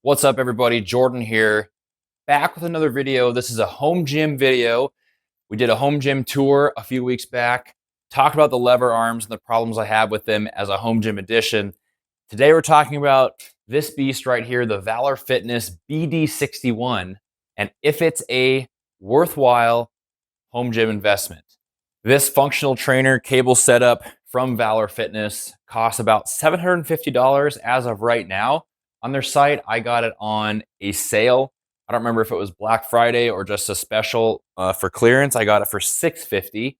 What's up, everybody? Jordan here, back with another video. This is a home gym video. We did a home gym tour a few weeks back, talked about the lever arms and the problems I have with them as a home gym addition. Today we're talking about this beast right here, the Valor Fitness BD-61, and if it's a worthwhile home gym investment. This functional trainer cable setup from Valor Fitness costs about $750 as of right now. On their site, I got it on a sale. I don't remember if it was Black Friday or just a special for clearance. I got it for $650.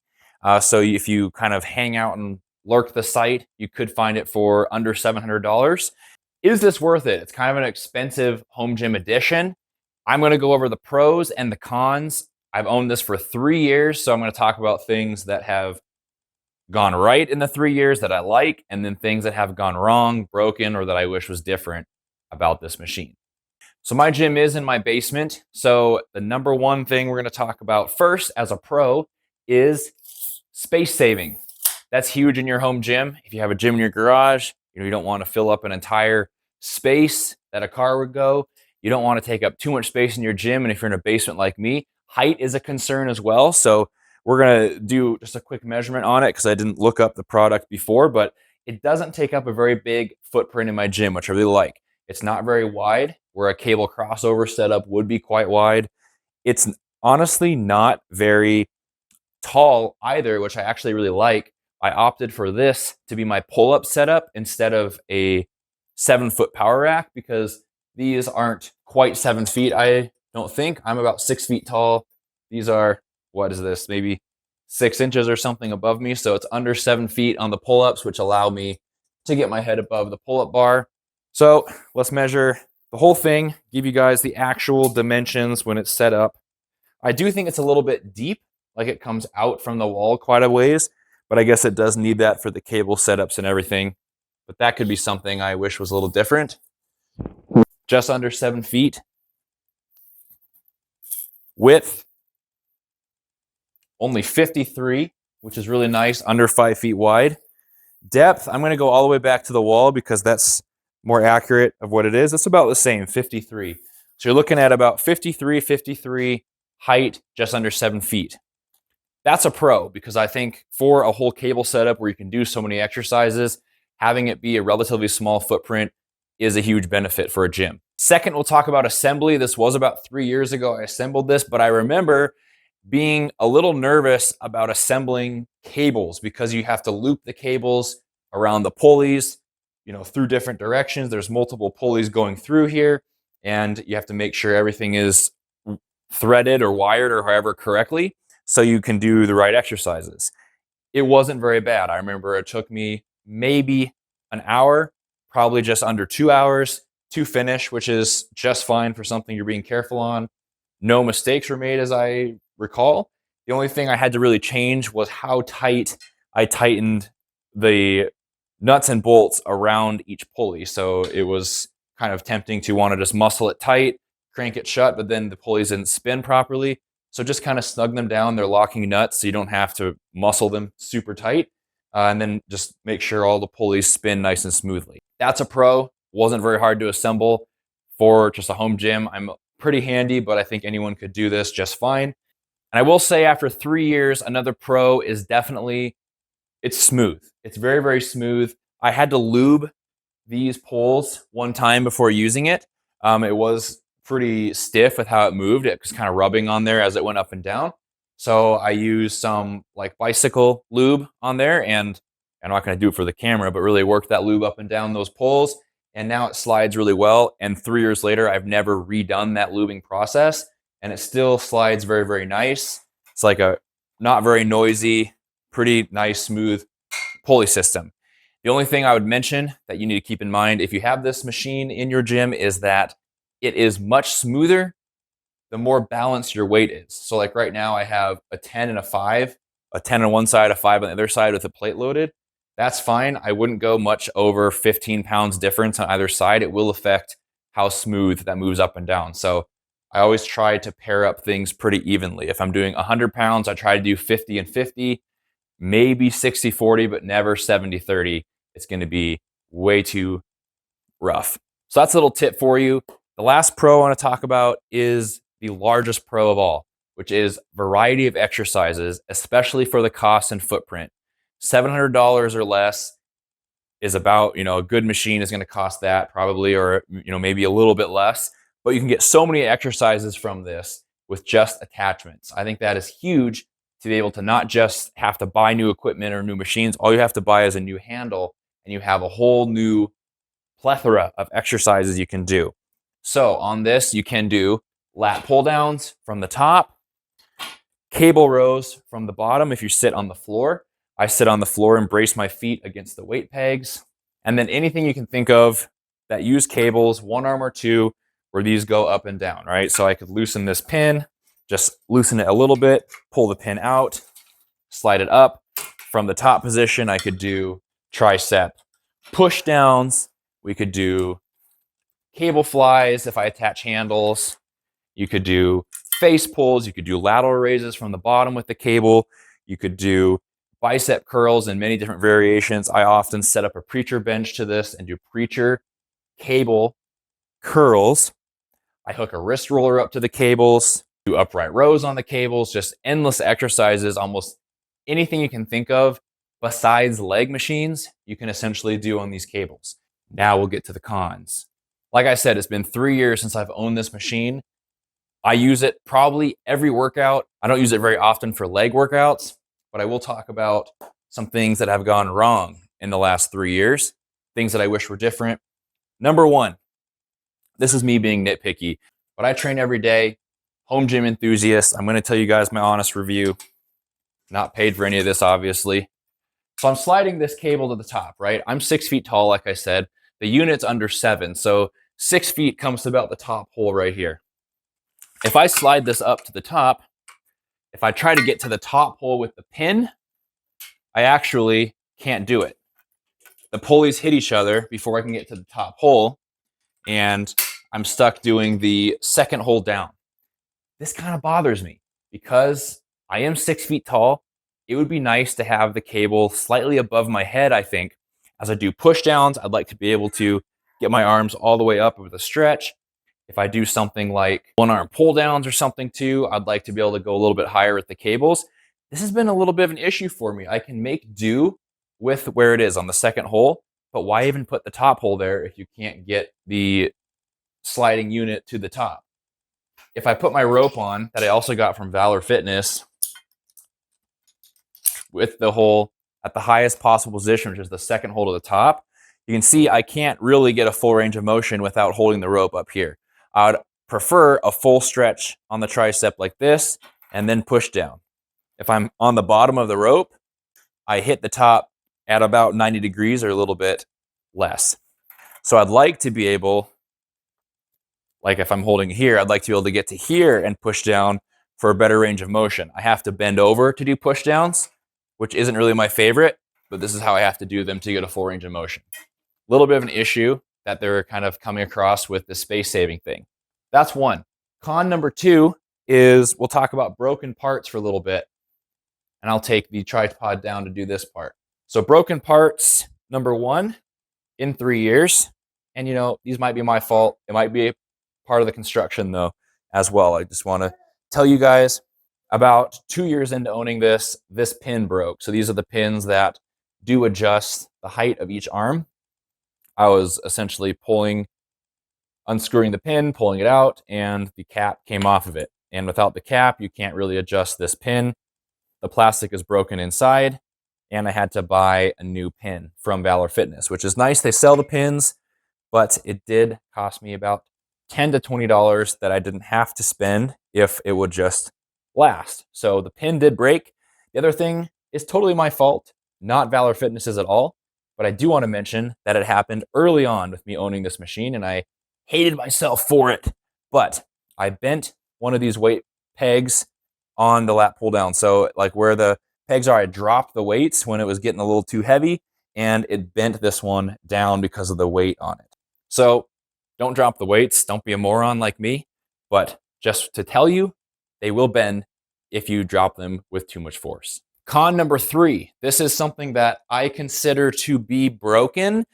So if you kind of hang out and lurk the site, you could find it for under $700. Is this worth it? It's kind of an expensive home gym addition. I'm going to go over the pros and the cons. I've owned this for 3 years, so I'm going to talk about things that have gone right in the 3 years that I like, and then things that have gone wrong, broken, or that I wish was different about this machine. So my gym is in my basement. So the number one thing we're going to talk about first as a pro is space saving. That's huge in your home gym. If you have a gym in your garage, you don't want to fill up an entire space that a car would go. You don't want to take up too much space in your gym. And if you're in a basement like me, height is a concern as well. So we're going to do just a quick measurement on it because I didn't look up the product before, but it doesn't take up a very big footprint in my gym, which I really like. It's not very wide, where a cable crossover setup would be quite wide. It's honestly not very tall either, which I actually really like. I opted for this to be my pull-up setup instead of a 7-foot power rack because these aren't quite 7 feet, I don't think. I'm about 6 feet tall. These are, what is this, maybe 6 inches or something above me. So it's under 7 feet on the pull-ups, which allow me to get my head above the pull-up bar. So let's measure the whole thing, give you guys the actual dimensions when it's set up. I do think it's a little bit deep, like it comes out from the wall quite a ways, but I guess it does need that for the cable setups and everything. But that could be something I wish was a little different. Just under 7 feet. Width, only 53, which is really nice, under 5 feet wide. Depth, I'm going to go all the way back to the wall because that's more accurate of what it is. It's about the same, 53. So you're looking at about 53, height, just under 7 feet. That's a pro because I think for a whole cable setup where you can do so many exercises, having it be a relatively small footprint is a huge benefit for a gym. Second, we'll talk about assembly. This was about 3 years ago I assembled this, but I remember being a little nervous about assembling cables because you have to loop the cables around the pulleys, through different directions. There's multiple pulleys going through here, and you have to make sure everything is threaded or wired or however correctly so you can do the right exercises. It wasn't very bad. I remember it took me maybe an hour, probably just under 2 hours to finish, which is just fine for something you're being careful on. No mistakes were made as I recall. The only thing I had to really change was how tight I tightened the nuts and bolts around each pulley. So it was kind of tempting to want to just muscle it tight, crank it shut, but then the pulleys didn't spin properly. So just kind of snug them down. They're locking nuts, so you don't have to muscle them super tight. And then just make sure all the pulleys spin nice and smoothly. That's a pro. Wasn't very hard to assemble for just a home gym. I'm pretty handy, but I think anyone could do this just fine. And I will say after 3 years, another pro is definitely, it's smooth. It's very, very smooth. I had to lube these poles one time before using it. It was pretty stiff with how it moved. It was kind of rubbing on there as it went up and down. So I used some like bicycle lube on there, and I'm not going to do it for the camera, but really worked that lube up and down those poles. And now it slides really well. And 3 years later, I've never redone that lubing process, and it still slides very, very nice. It's like a not very noisy, pretty nice, smooth pulley system. The only thing I would mention that you need to keep in mind if you have this machine in your gym is that it is much smoother the more balanced your weight is. So like right now I have a 10 and a 5, a 10 on one side, a 5 on the other side with a plate loaded. That's fine. I wouldn't go much over 15 pounds difference on either side. It will affect how smooth that moves up and down. So I always try to pair up things pretty evenly. If I'm doing 100 pounds, I try to do 50 and 50, maybe 60-40, but never 70-30. It's going to be way too rough. So that's a little tip for you. The last pro I want to talk about is the largest pro of all, which is variety of exercises, especially for the cost and footprint. $700 or less is about, a good machine is going to cost that probably, or, maybe a little bit less, but you can get so many exercises from this with just attachments. I think that is huge to be able to not just have to buy new equipment or new machines. All you have to buy is a new handle and you have a whole new plethora of exercises you can do. So on this, you can do lat pull downs from the top, cable rows from the bottom if you sit on the floor. I sit on the floor and brace my feet against the weight pegs. And then anything you can think of that use cables, one arm or two, where these go up and down, right? So I could loosen this pin, just loosen it a little bit, pull the pin out, slide it up. From the top position, I could do tricep push downs. We could do cable flies if I attach handles. You could do face pulls. You could do lateral raises from the bottom with the cable. You could do bicep curls in many different variations. I often set up a preacher bench to this and do preacher cable curls. I hook a wrist roller up to the cables, do upright rows on the cables, just endless exercises. Almost anything you can think of besides leg machines, you can essentially do on these cables. Now we'll get to the cons. Like I said, it's been 3 years since I've owned this machine. I use it probably every workout. I don't use it very often for leg workouts, but I will talk about some things that have gone wrong in the last 3 years, things that I wish were different. Number one, this is me being nitpicky, but I train every day, home gym enthusiast. I'm going to tell you guys my honest review. Not paid for any of this, obviously. So I'm sliding this cable to the top, right? I'm 6 feet tall, like I said. The unit's under 7, so 6 feet comes to about the top hole right here. If I slide this up to the top, if I try to get to the top hole with the pin, I actually can't do it. The pulleys hit each other before I can get to the top hole, and I'm stuck doing the second hole down. This kind of bothers me because I am 6 feet tall. It would be nice to have the cable slightly above my head, I think. As I do push downs, I'd like to be able to get my arms all the way up with a stretch. If I do something like one arm pull downs or something too, I'd like to be able to go a little bit higher with the cables. This has been a little bit of an issue for me. I can make do with where it is on the second hole, but why even put the top hole there if you can't get the sliding unit to the top? If I put my rope on that I also got from Valor Fitness with the hole at the highest possible position, which is the second hole to the top, you can see I can't really get a full range of motion without holding the rope up here. I would prefer a full stretch on the tricep like this and then push down. If I'm on the bottom of the rope, I hit the top at about 90 degrees or a little bit less. So I'd like to be able, like if I'm holding here, I'd like to be able to get to here and push down for a better range of motion. I have to bend over to do push downs, which isn't really my favorite, but this is how I have to do them to get a full range of motion. A little bit of an issue that they're kind of coming across with the space saving thing. That's one. Con number two is we'll talk about broken parts for a little bit, and I'll take the tripod down to do this part. So broken parts, number one, in 3 years, and these might be my fault. It might be part of the construction though as well. I just want to tell you guys, about 2 years into owning this pin broke. So these are the pins that do adjust the height of each arm. I was essentially unscrewing the pin, pulling it out, and the cap came off of it. And without the cap, you can't really adjust this pin. The plastic is broken inside, and I had to buy a new pin from Valor Fitness, which is nice. They sell the pins, but it did cost me about $10 to $20 that I didn't have to spend if it would just last. So the pin did break. The other thing is totally my fault, not Valor Fitness's at all. But I do want to mention that it happened early on with me owning this machine, and I hated myself for it. But I bent one of these weight pegs on the lat pull down. So like where the pegs are, I dropped the weights when it was getting a little too heavy, and it bent this one down because of the weight on it. So don't drop the weights. Don't be a moron like me. But just to tell you, they will bend if you drop them with too much force. Con number three, this is something that I consider to be broken,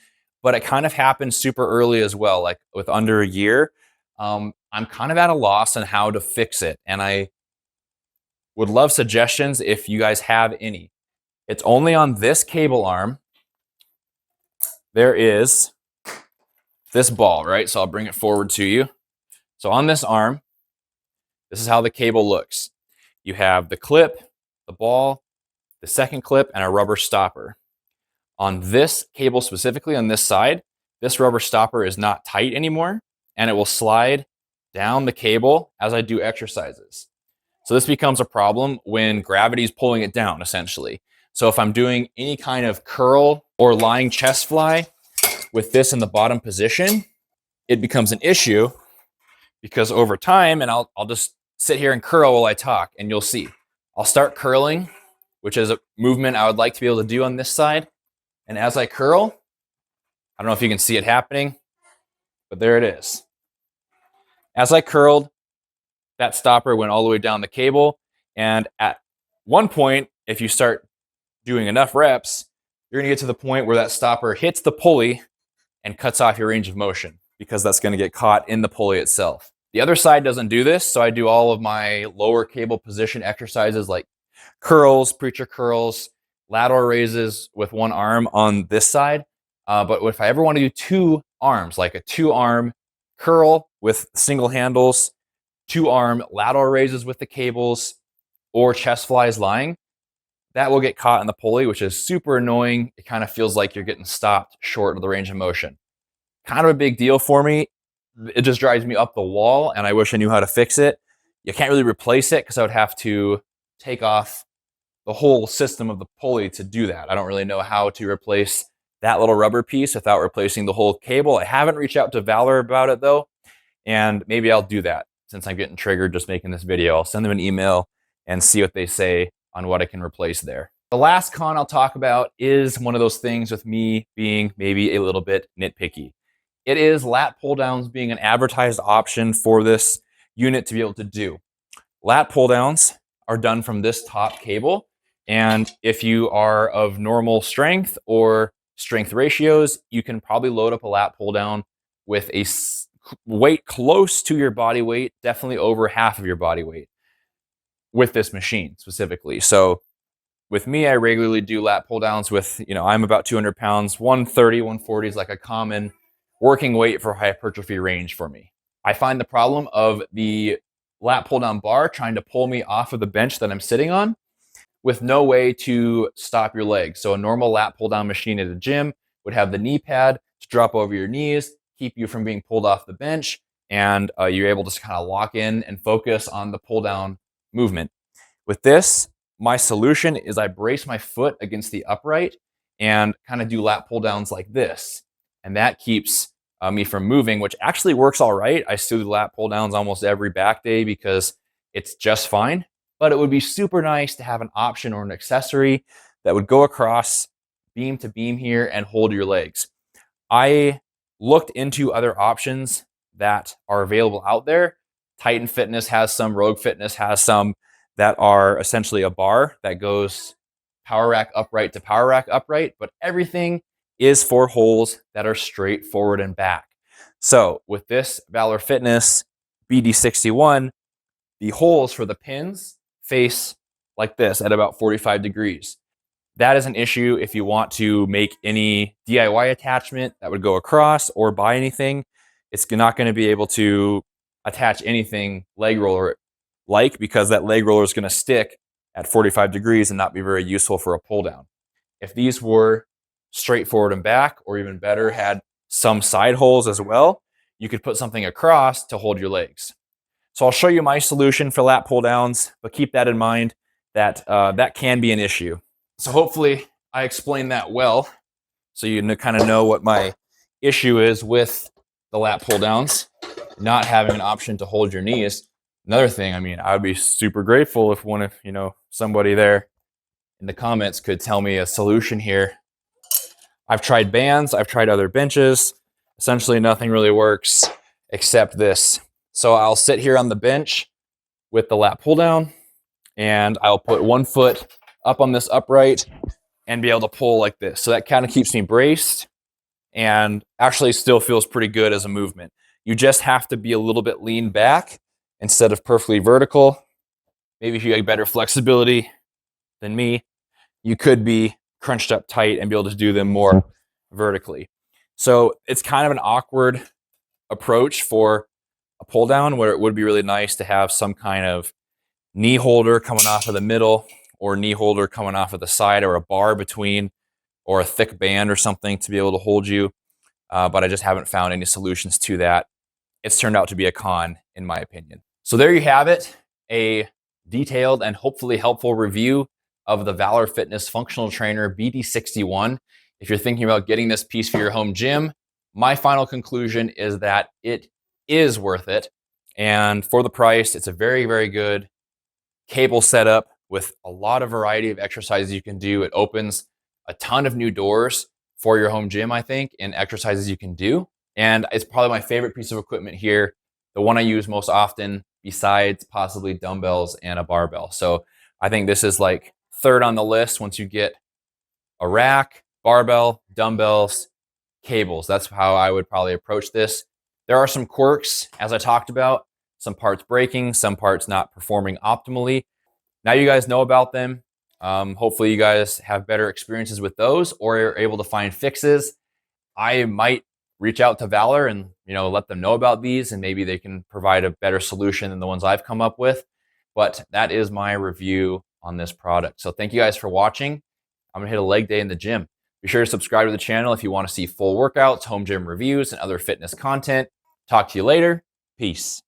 but it kind of happened super early as well, like with under a year. I'm kind of at a loss on how to fix it, and I would love suggestions if you guys have any. It's only on this cable arm. There is this ball, right? So I'll bring it forward to you. So on this arm, this is how the cable looks. You have the clip, the ball, the second clip, and a rubber stopper. On this cable specifically, on this side, this rubber stopper is not tight anymore, and it will slide down the cable as I do exercises. So this becomes a problem when gravity is pulling it down, essentially. So if I'm doing any kind of curl or lying chest fly with this in the bottom position, it becomes an issue because over time, and I'll just sit here and curl while I talk, and you'll see. I'll start curling, which is a movement I would like to be able to do on this side. And as I curl, I don't know if you can see it happening, but there it is. As I curled, that stopper went all the way down the cable. And at one point, if you start doing enough reps, you're gonna get to the point where that stopper hits the pulley and cuts off your range of motion because that's gonna get caught in the pulley itself. The other side doesn't do this, so I do all of my lower cable position exercises like curls, preacher curls, lateral raises with one arm on this side. But if I ever want to do two arms, like a 2-arm curl with single handles, 2-arm lateral raises with the cables, or chest flies lying, that will get caught in the pulley, which is super annoying. It kind of feels like you're getting stopped short of the range of motion. Kind of a big deal for me. It just drives me up the wall, and I wish I knew how to fix it. You can't really replace it because I would have to take off the whole system of the pulley to do that. I don't really know how to replace that little rubber piece without replacing the whole cable. I haven't reached out to Valor about it though, and maybe I'll do that since I'm getting triggered just making this video. I'll send them an email and see what they say on what I can replace there. The last con I'll talk about is one of those things with me being maybe a little bit nitpicky. It is lat pull downs being an advertised option for this unit to be able to do. Lat pull downs are done from this top cable. And if you are of normal strength or strength ratios, you can probably load up a lat pull down with a weight close to your body weight, definitely over half of your body weight with this machine specifically. So with me, I regularly do lat pull downs with, I'm about 200 pounds, 130, 140 is like a common working weight for hypertrophy range for me. I find the problem of the lat pull down bar trying to pull me off of the bench that I'm sitting on with no way to stop your legs. So a normal lat pull down machine at a gym would have the knee pad to drop over your knees, keep you from being pulled off the bench, and you're able to kind of lock in and focus on the pull down movement. With this, my solution is I brace my foot against the upright and kind of do lat pull downs like this. And that keeps me from moving, which actually works all right. I still do lat pull downs almost every back day because it's just fine. But it would be super nice to have an option or an accessory that would go across beam to beam here and hold your legs. I looked into other options that are available out there. Titan Fitness has some, Rogue Fitness has some that are essentially a bar that goes power rack upright to power rack upright, but everything is for holes that are straight forward and back. So with this Valor Fitness BD-61, the holes for the pins face like this at about 45 degrees. That is an issue if you want to make any DIY attachment that would go across or buy anything. It's not going to be able to attach anything leg roller like because that leg roller is going to stick at 45 degrees and not be very useful for a pull down. If these were straight forward and back, or even better, had some side holes as well, you could put something across to hold your legs. So I'll show you my solution for lat pull downs, but keep that in mind that that can be an issue. So hopefully I explained that well, so you kind of know what my issue is with the lat pull downs, not having an option to hold your knees. Another thing, I would be super grateful if somebody there in the comments could tell me a solution here. I've tried bands, I've tried other benches. Essentially nothing really works except this. So I'll sit here on the bench with the lat pull down and I'll put one foot up on this upright and be able to pull like this. So that kind of keeps me braced and actually still feels pretty good as a movement. You just have to be a little bit lean back instead of perfectly vertical. Maybe if you have better flexibility than me, you could be crunched up tight and be able to do them more vertically. So it's kind of an awkward approach for a pull down, where it would be really nice to have some kind of knee holder coming off of the middle, or knee holder coming off of the side, or a bar between, or a thick band or something to be able to hold you. But I just haven't found any solutions to that. It's turned out to be a con, in my opinion. So there you have it, a detailed and hopefully helpful review of the Valor Fitness Functional Trainer BD-61. If you're thinking about getting this piece for your home gym, my final conclusion is that it is worth it. And for the price, it's a very, very good cable setup with a lot of variety of exercises you can do. It opens a ton of new doors for your home gym, I think, and exercises you can do. And it's probably my favorite piece of equipment here, the one I use most often, besides possibly dumbbells and a barbell. So I think this is like third on the list once you get a rack, barbell, dumbbells, cables. That's how I would probably approach this. There are some quirks, as I talked about, some parts breaking, some parts not performing optimally. Now you guys know about them. Hopefully you guys have better experiences with those, or are able to find fixes. I might reach out to Valor and let them know about these, and maybe they can provide a better solution than the ones I've come up with. But that is my review on this product. So thank you guys for watching. I'm gonna hit a leg day in the gym. Be sure to subscribe to the channel if you want to see full workouts, home gym reviews, and other fitness content. Talk to you later. Peace.